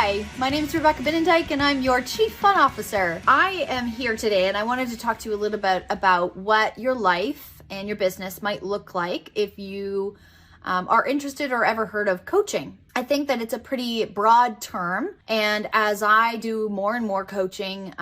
Hi, my name is Rebecca Binnendijk and I'm your Chief Fun Officer. I am here today and I wanted to talk to you a little bit about what your life and your business might look like if you are interested or ever heard of coaching. I think that it's a pretty broad term, and as I do more and more coaching,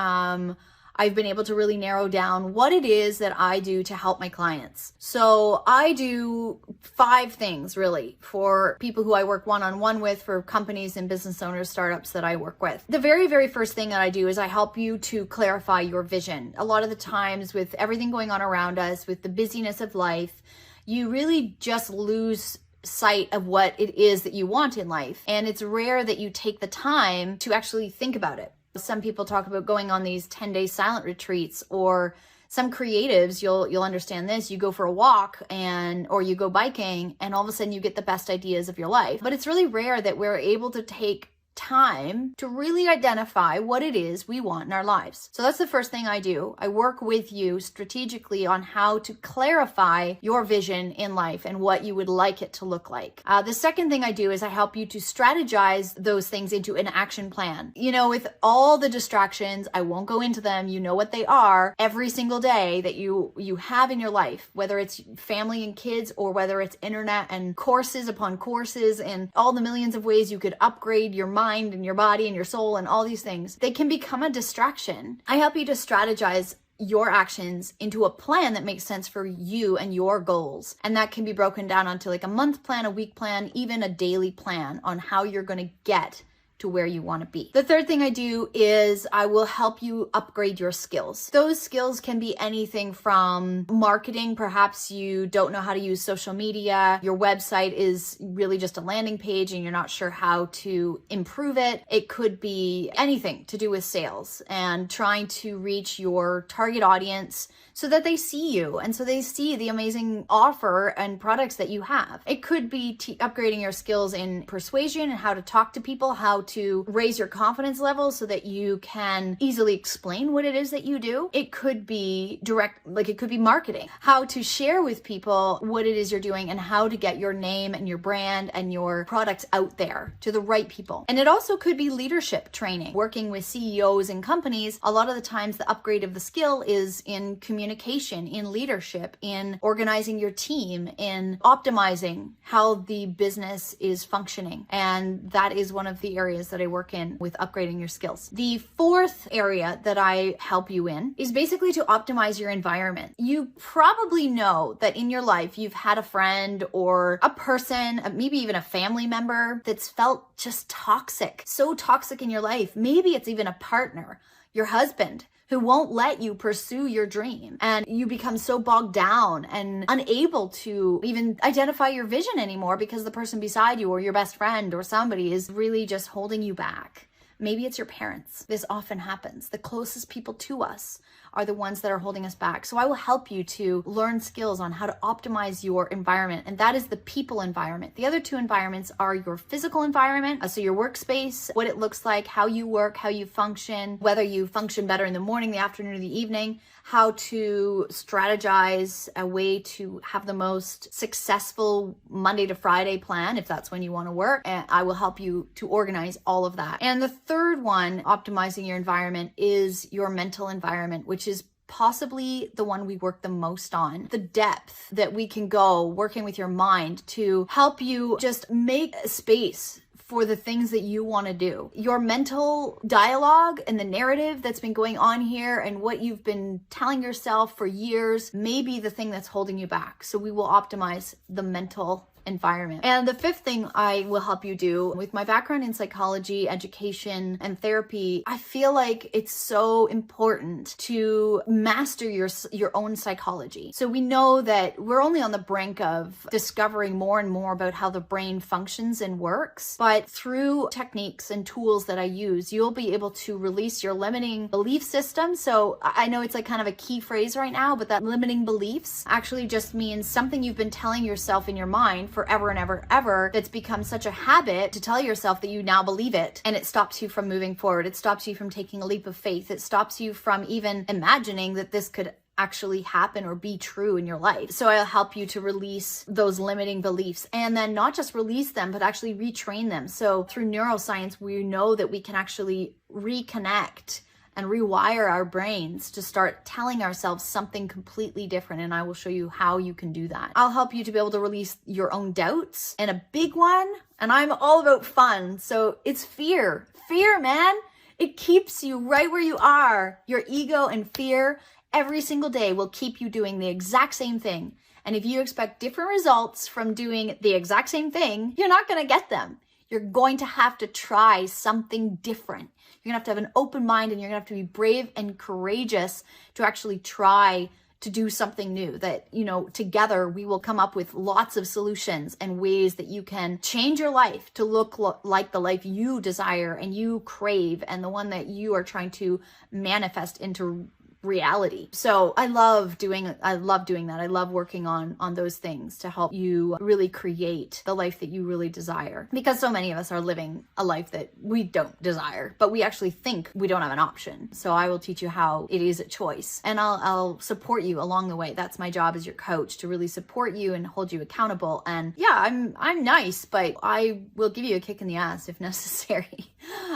I've been able to really narrow down what it is that I do to help my clients. So I do 5 things really for people who I work one-on-one with, for companies and business owners, startups that I work with. The very, very first thing that I do is I help you to clarify your vision. A lot of the times with everything going on around us, with the busyness of life, you really just lose sight of what it is that you want in life. And it's rare that you take the time to actually think about it. Some people talk about going on these 10-day silent retreats, or some creatives, you'll understand this, you go for a walk or you go biking and all of a sudden you get the best ideas of your life. But it's really rare that we're able to take time to really identify what it is we want in our lives. So that's the first thing I do. I work with you strategically on how to clarify your vision in life and what you would like it to look like. The second thing I do is I help you to strategize those things into an action plan. You know, with all the distractions, I won't go into them, you know what they are, every single day that you have in your life, whether it's family and kids or whether it's internet and courses upon courses and all the millions of ways you could upgrade your mind and your body and your soul and all these things, they can become a distraction. I help you to strategize your actions into a plan that makes sense for you and your goals. And that can be broken down onto like a month plan, a week plan, even a daily plan on how you're going to get to where you want to be. The third thing I do is I will help you upgrade your skills. Those skills can be anything from marketing. Perhaps you don't know how to use social media. Your website is really just a landing page and you're not sure how to improve it. It could be anything to do with sales and trying to reach your target audience so that they see you and so they see the amazing offer and products that you have. It could be upgrading your skills in persuasion and how to talk to people, how to raise your confidence level so that you can easily explain what it is that you do. It could be it could be marketing, how to share with people what it is you're doing and how to get your name and your brand and your products out there to the right people. And it also could be leadership training, working with CEOs and companies. A lot of the times the upgrade of the skill is in communication, in leadership, in organizing your team, in optimizing how the business is functioning. And that is one of the areas that I work in with upgrading your skills. The fourth area that I help you in is basically to optimize your environment. You probably know that in your life you've had a friend or a person, maybe even a family member that's felt just toxic, so toxic in your life. Maybe it's even a partner, your husband, who won't let you pursue your dream. And you become so bogged down and unable to even identify your vision anymore because the person beside you or your best friend or somebody is really just holding you back. Maybe it's your parents. This often happens. The closest people to us are the ones that are holding us back. So I will help you to learn skills on how to optimize your environment, and that is the people environment. The other 2 environments are your physical environment, so your workspace, what it looks like, how you work, how you function, whether you function better in the morning, the afternoon, or the evening, how to strategize a way to have the most successful Monday to Friday plan, if that's when you want to work. And I will help you to organize all of that. And the third one, optimizing your environment, is your mental environment, which is possibly the one we work the most on. The depth that we can go working with your mind to help you just make space for the things that you want to do. Your mental dialogue and the narrative that's been going on here and what you've been telling yourself for years may be the thing that's holding you back. So we will optimize the mental environment. And the fifth thing I will help you do, with my background in psychology, education, and therapy, I feel like it's so important to master your own psychology. So we know that we're only on the brink of discovering more and more about how the brain functions and works, but through techniques and tools that I use, you'll be able to release your limiting belief system. So I know it's like kind of a key phrase right now, but that limiting beliefs actually just means something you've been telling yourself in your mind forever and ever that's become such a habit to tell yourself that you now believe it, and it stops you from moving forward. It stops you from taking a leap of faith. It stops you from even imagining that this could actually happen or be true in your life. So I'll help you to release those limiting beliefs, and then not just release them, but actually retrain them. So through neuroscience, we know that we can actually reconnect and rewire our brains to start telling ourselves something completely different. And I will show you how you can do that. I'll help you to be able to release your own doubts. And a big one, and I'm all about fun, so it's fear. Fear, man. It keeps you right where you are. Your ego and fear every single day will keep you doing the exact same thing. And if you expect different results from doing the exact same thing, you're not going to get them. You're going to have to try something different. You're going to have an open mind, and you're going to have to be brave and courageous to actually try to do something new. That, together we will come up with lots of solutions and ways that you can change your life to look like the life you desire and you crave, and the one that you are trying to manifest into reality. So I love doing that. I love working on those things to help you really create the life that you really desire, because so many of us are living a life that we don't desire, but we actually think we don't have an option. So I will teach you how it is a choice, and I'll support you along the way. That's my job as your coach, to really support you and hold you accountable. And yeah, I'm nice, but I will give you a kick in the ass if necessary.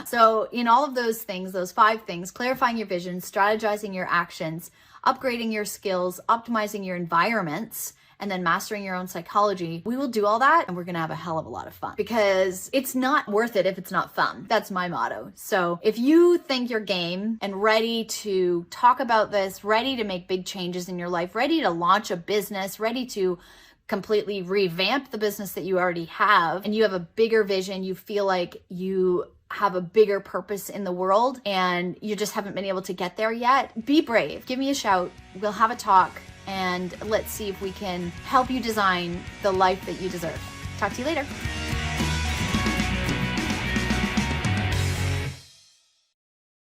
So in all of those things, those 5 things: clarifying your vision, strategizing your actions, upgrading your skills, optimizing your environments, and then mastering your own psychology, we will do all that, and we're gonna have a hell of a lot of fun, because it's not worth it if it's not fun. That's my motto. So if you think you're game and ready to talk about this, ready to make big changes in your life, ready to launch a business, ready to completely revamp the business that you already have, and you have a bigger vision, you feel like you have a bigger purpose in the world and you just haven't been able to get there yet, be brave. Give me a shout. We'll have a talk, and let's see if we can help you design the life that you deserve. Talk to you later.